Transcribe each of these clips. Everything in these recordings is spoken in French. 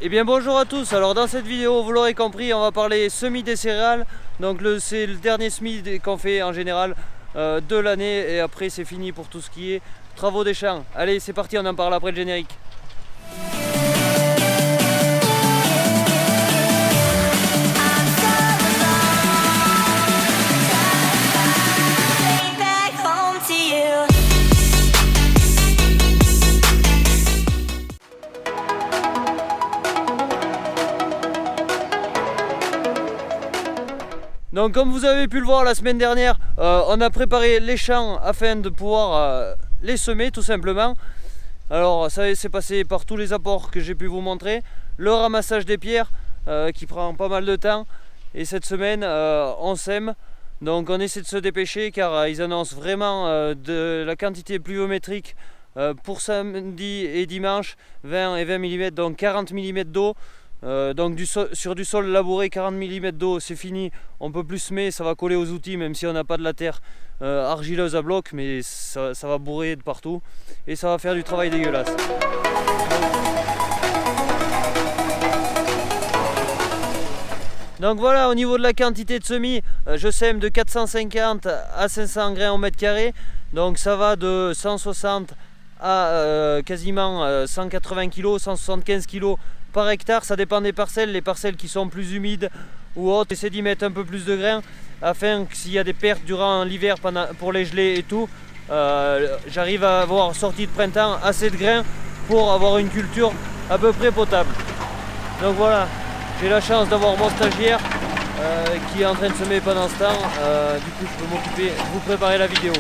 Eh bien bonjour à tous, alors dans cette vidéo vous l'aurez compris on va parler semis des céréales. Donc c'est le dernier semis qu'on fait en général de l'année et après c'est fini pour tout ce qui est travaux des champs. Allez c'est parti, on en parle après le générique. Donc comme vous avez pu le voir la semaine dernière, on a préparé les champs afin de pouvoir les semer tout simplement. Alors ça s'est passé par tous les apports que j'ai pu vous montrer. Le ramassage des pierres qui prend pas mal de temps. Et cette semaine on sème. Donc on essaie de se dépêcher car ils annoncent vraiment de la quantité pluviométrique pour samedi et dimanche 20 et 20 mm, donc 40 mm d'eau. Donc sur du sol labouré, 40 mm d'eau, c'est fini, on peut plus semer, ça va coller aux outils même si on n'a pas de la terre argileuse à bloc, mais ça va bourrer de partout et ça va faire du travail dégueulasse. Donc voilà, au niveau de la quantité de semis, je sème de 450 à 500 grains au mètre carré, donc ça va de 160 à quasiment 180 kg, 175 kg par hectare, ça dépend des parcelles. Les parcelles qui sont plus humides ou autres, j'essaie d'y mettre un peu plus de grains afin que s'il y a des pertes durant l'hiver pour les gelées et tout, j'arrive à avoir sorti de printemps assez de grains pour avoir une culture à peu près potable. Donc voilà, j'ai la chance d'avoir mon stagiaire qui est en train de semer pendant ce temps, du coup je peux m'occuper de vous préparer la vidéo.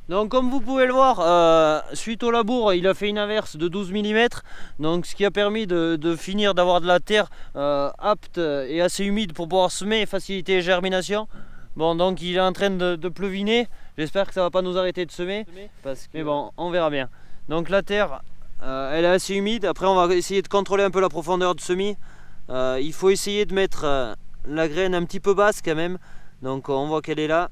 Donc comme vous pouvez le voir, suite au labour il a fait une averse de 12 mm, donc ce qui a permis de finir d'avoir de la terre apte et assez humide pour pouvoir semer et faciliter les germinations. Bon, donc il est en train de pleuviner, j'espère que ça va pas nous arrêter de semer, mais bon on verra bien. Donc la terre elle est assez humide, après on va essayer de contrôler un peu la profondeur du semis. Il faut essayer de mettre la graine un petit peu basse quand même, donc on voit qu'elle est là.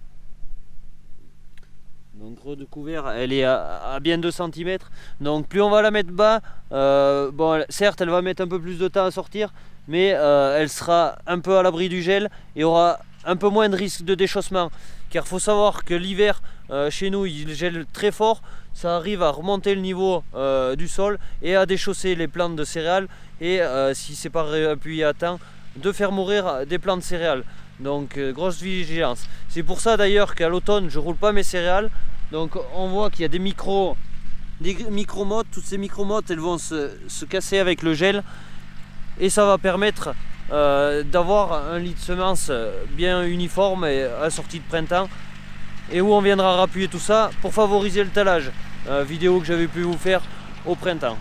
Donc recouvert, elle est à bien 2 cm. Donc plus on va la mettre bas, bon, certes elle va mettre un peu plus de temps à sortir, mais elle sera un peu à l'abri du gel et aura un peu moins de risque de déchaussement. Car il faut savoir que l'hiver chez nous il gèle très fort, ça arrive à remonter le niveau du sol et à déchausser les plantes de céréales et si c'est pas appuyé à temps, de faire mourir des plantes de céréales. Donc grosse vigilance. C'est pour ça d'ailleurs qu'à l'automne je roule pas mes céréales. Donc on voit qu'il y a des micro-mottes. Toutes ces micro-mottes elles vont se casser avec le gel et ça va permettre d'avoir un lit de semences bien uniforme et assorti de printemps, et où on viendra rappuyer tout ça pour favoriser le talage, vidéo que j'avais pu vous faire au printemps.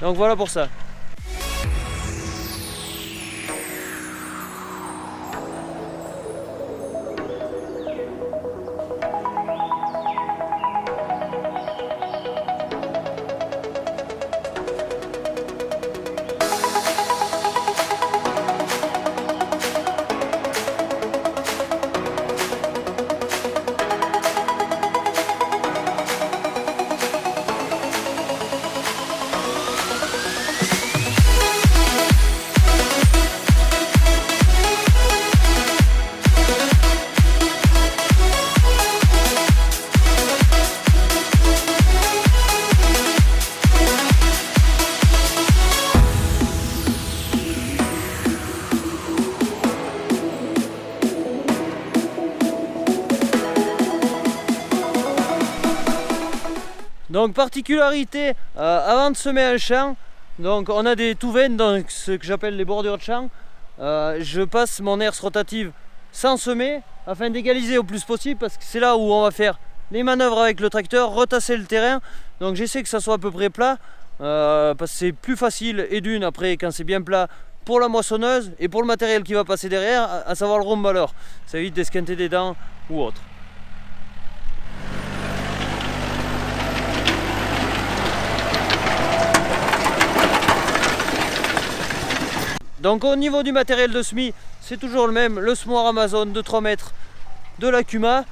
Donc voilà pour ça. Donc particularité, avant de semer un champ, Donc on a des tout-veines dans ce que j'appelle les bordures de champ. Je passe mon herse rotative sans semer afin d'égaliser au plus possible, parce que c'est là où on va faire les manœuvres avec le tracteur, retasser le terrain. Donc j'essaie que ça soit à peu près plat, parce que c'est plus facile, et d'une après quand c'est bien plat pour la moissonneuse et pour le matériel qui va passer derrière, à savoir le romballeur. Ça évite d'esquinter des dents ou autre. Donc au niveau du matériel de semis, c'est toujours le même, le semoir Amazon de 3 mètres de l'Akuma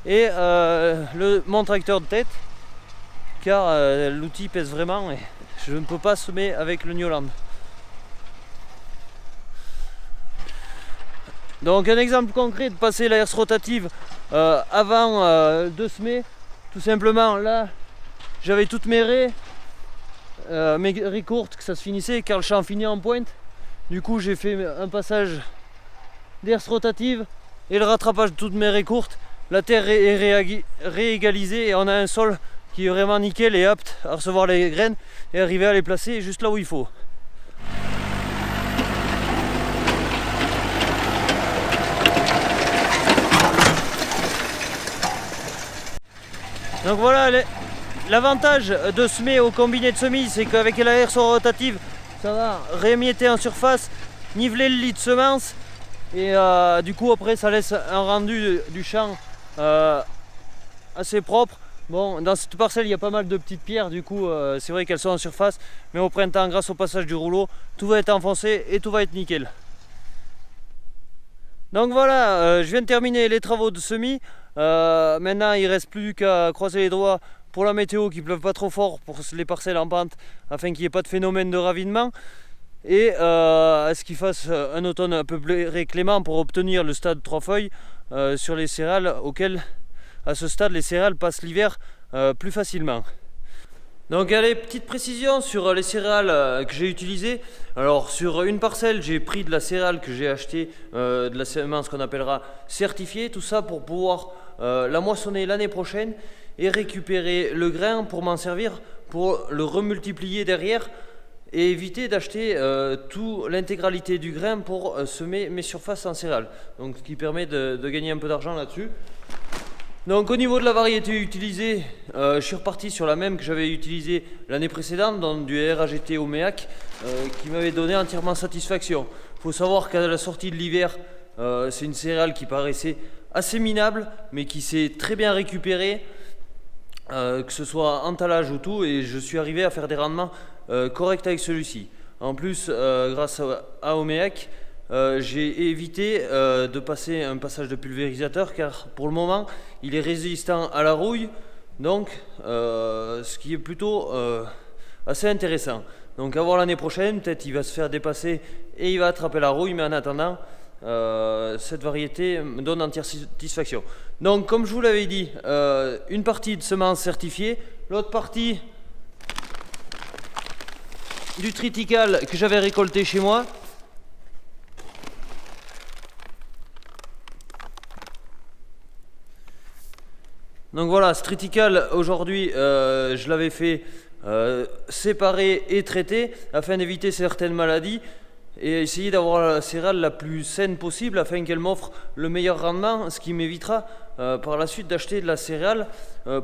et mon tracteur de tête, car l'outil pèse vraiment et je ne peux pas semer avec le Newland. Donc un exemple concret de passer la herse rotative avant de semer, tout simplement là j'avais toutes mes raies courtes, que ça se finissait car le champ finit en pointe. Du coup j'ai fait un passage d'herse rotative et le rattrapage de toutes mes raies courtes. La terre est réégalisée et on a un sol qui est vraiment nickel et apte à recevoir les graines et arriver à les placer juste là où il faut. Donc voilà, l'avantage de semer au combiné de semis, c'est qu'avec la herse rotative, ça va réémietter en surface, niveler le lit de semence et du coup après ça laisse un rendu du champ assez propre. Bon, dans cette parcelle il y a pas mal de petites pierres, du coup c'est vrai qu'elles sont en surface, mais au printemps, grâce au passage du rouleau, tout va être enfoncé et tout va être nickel. Donc voilà, je viens de terminer les travaux de semis. Maintenant il ne reste plus qu'à croiser les doigts pour la météo, qu'il ne pleuve pas trop fort pour les parcelles en pente, afin qu'il n'y ait pas de phénomène de ravinement, et à ce qu'il fasse un automne un peu plus clément pour obtenir le stade 3 feuilles sur les céréales, auquel à ce stade les céréales passent l'hiver plus facilement. Donc allez, petite précision sur les céréales que j'ai utilisées. Alors sur une parcelle j'ai pris de la céréale que j'ai achetée, de la semence qu'on appellera certifiée, tout ça pour pouvoir la moissonner l'année prochaine et récupérer le grain pour m'en servir, pour le remultiplier derrière et éviter d'acheter l'intégralité du grain pour semer mes surfaces en céréales. Donc ce qui permet de gagner un peu d'argent là-dessus. Donc au niveau de la variété utilisée, je suis reparti sur la même que j'avais utilisée l'année précédente, dans du RAGT Oméac, qui m'avait donné entièrement satisfaction. Il faut savoir qu'à la sortie de l'hiver, c'est une céréale qui paraissait assez minable, mais qui s'est très bien récupérée, que ce soit en talage ou tout, et je suis arrivé à faire des rendements corrects avec celui-ci. En plus, grâce à Oméac, j'ai évité de passer un passage de pulvérisateur, car pour le moment il est résistant à la rouille, donc ce qui est plutôt assez intéressant. Donc à voir l'année prochaine, peut-être il va se faire dépasser et il va attraper la rouille, mais en attendant cette variété me donne entière satisfaction. Donc comme je vous l'avais dit, une partie de semences certifiées, l'autre partie du triticale que j'avais récolté chez moi. Donc voilà, ce triticale aujourd'hui je l'avais fait séparer et traiter afin d'éviter certaines maladies et essayer d'avoir la céréale la plus saine possible afin qu'elle m'offre le meilleur rendement, ce qui m'évitera par la suite d'acheter de la céréale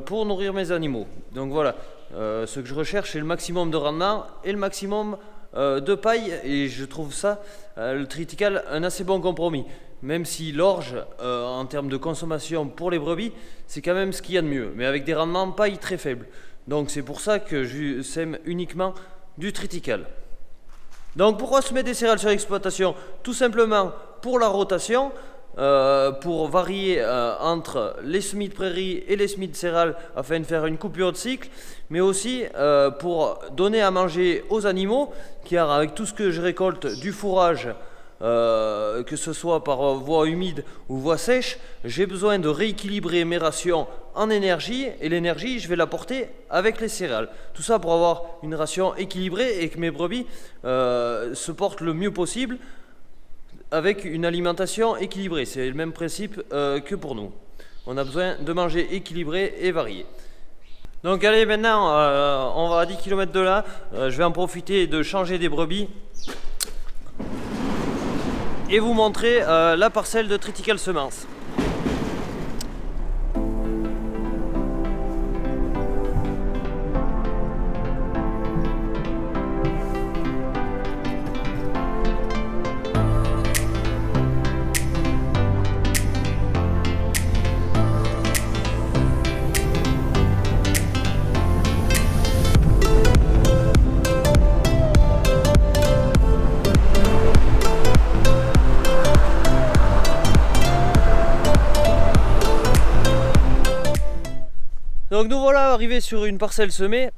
pour nourrir mes animaux. Donc voilà, ce que je recherche, c'est le maximum de rendement et le maximum de paille, et je trouve ça, le triticale, un assez bon compromis. Même si l'orge, en termes de consommation pour les brebis, c'est quand même ce qu'il y a de mieux, mais avec des rendements paille très faibles. Donc c'est pour ça que je sème uniquement du triticale. Donc pourquoi semer des céréales sur l'exploitation? Tout simplement pour la rotation, pour varier entre les semis de prairie et les semis de céréales afin de faire une coupure de cycle, mais aussi pour donner à manger aux animaux, car avec tout ce que je récolte du fourrage, que ce soit par voie humide ou voie sèche, j'ai besoin de rééquilibrer mes rations en énergie, et l'énergie je vais l'apporter avec les céréales. Tout ça pour avoir une ration équilibrée et que mes brebis se portent le mieux possible avec une alimentation équilibrée. C'est le même principe que pour nous. On a besoin de manger équilibré et varié. Donc allez, maintenant on à 10 km de là. Je vais en profiter de changer des brebis et vous montrer la parcelle de Tritical Semences. Donc nous voilà arrivés sur une parcelle semée.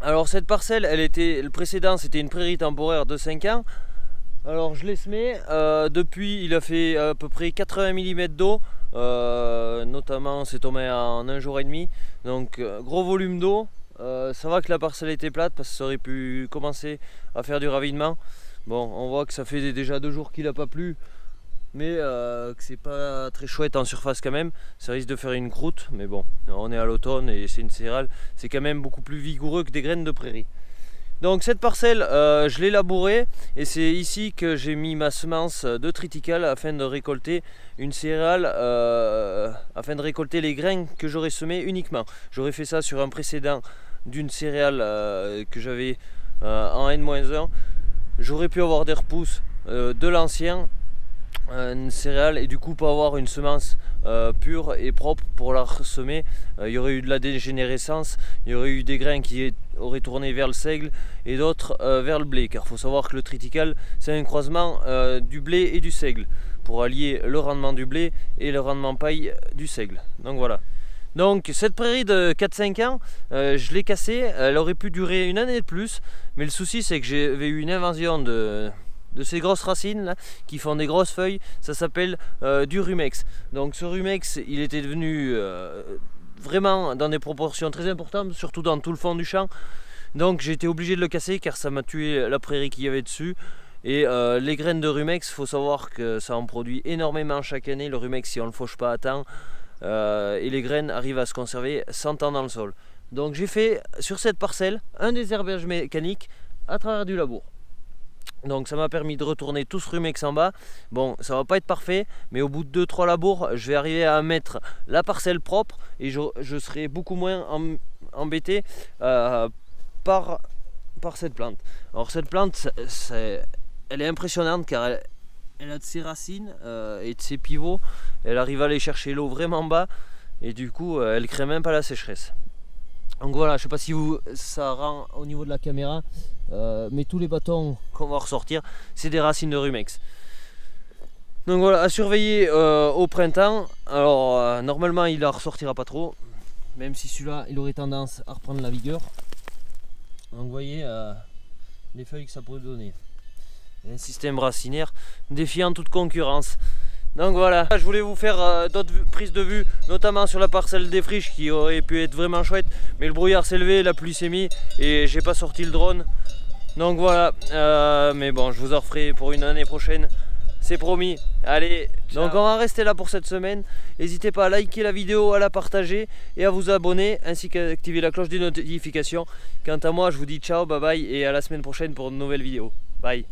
Alors cette parcelle, le précédent c'était une prairie temporaire de 5 ans. Alors je l'ai semé, depuis il a fait à peu près 80 mm d'eau, notamment c'est tombé en un jour et demi. Donc gros volume d'eau, ça va que la parcelle était plate parce que ça aurait pu commencer à faire du ravinement. Bon, on voit que ça fait déjà 2 jours qu'il n'a pas plu. Mais que c'est pas très chouette en surface quand même, ça risque de faire une croûte, mais bon, on est à l'automne et c'est une céréale, c'est quand même beaucoup plus vigoureux que des graines de prairie. Donc cette parcelle, je l'ai labourée et c'est ici que j'ai mis ma semence de Tritical afin de récolter une céréale, afin de récolter les grains que j'aurais semés uniquement. J'aurais fait ça sur un précédent d'une céréale que j'avais en N-1, j'aurais pu avoir des repousses de l'ancien, une céréale, et du coup pas avoir une semence pure et propre pour la ressemer. Il y aurait eu de la dégénérescence, il y aurait eu des grains qui auraient tourné vers le seigle et d'autres vers le blé, car il faut savoir que le Tritical c'est un croisement du blé et du seigle pour allier le rendement du blé et le rendement paille du seigle. Donc voilà. Donc cette prairie de 4-5 ans, je l'ai cassée, elle aurait pu durer une année de plus, mais le souci c'est que j'avais eu une invasion de ces grosses racines là, qui font des grosses feuilles. Ça s'appelle du rumex. Donc ce rumex, il était devenu vraiment dans des proportions très importantes, surtout dans tout le fond du champ. Donc j'ai été obligé de le casser car ça m'a tué la prairie qu'il y avait dessus. Et les graines de rumex, il faut savoir que ça en produit énormément chaque année. Le rumex, si on ne le fauche pas à temps, et les graines arrivent à se conserver 100 ans dans le sol. Donc j'ai fait sur cette parcelle un désherbage mécanique à travers du labour. Donc ça m'a permis de retourner tout ce rumex en bas. Bon, ça va pas être parfait, mais au bout de 2-3 labours, je vais arriver à mettre la parcelle propre et je serai beaucoup moins embêté par cette plante. Alors cette plante, elle est impressionnante car elle a de ses racines et de ses pivots. Elle arrive à aller chercher l'eau vraiment bas et du coup, elle crée même pas la sécheresse. Donc voilà, je sais pas si ça rend au niveau de la caméra, mais tous les bâtons qu'on va ressortir, c'est des racines de rumex. Donc voilà, à surveiller au printemps. Alors normalement il ne ressortira pas trop, même si celui-là il aurait tendance à reprendre la vigueur. Donc vous voyez les feuilles que ça pourrait donner. Un système racinaire défiant toute concurrence. Donc voilà, je voulais vous faire d'autres prises de vue, notamment sur la parcelle des friches qui aurait pu être vraiment chouette, mais le brouillard s'est levé, la pluie s'est mise et j'ai pas sorti le drone. Donc voilà, mais bon, je vous en referai pour une année prochaine, c'est promis. Allez, ciao. Donc on va rester là pour cette semaine. N'hésitez pas à liker la vidéo, à la partager et à vous abonner, ainsi qu'à activer la cloche des notifications. Quant à moi, je vous dis ciao, bye bye et à la semaine prochaine pour une nouvelle vidéo. Bye.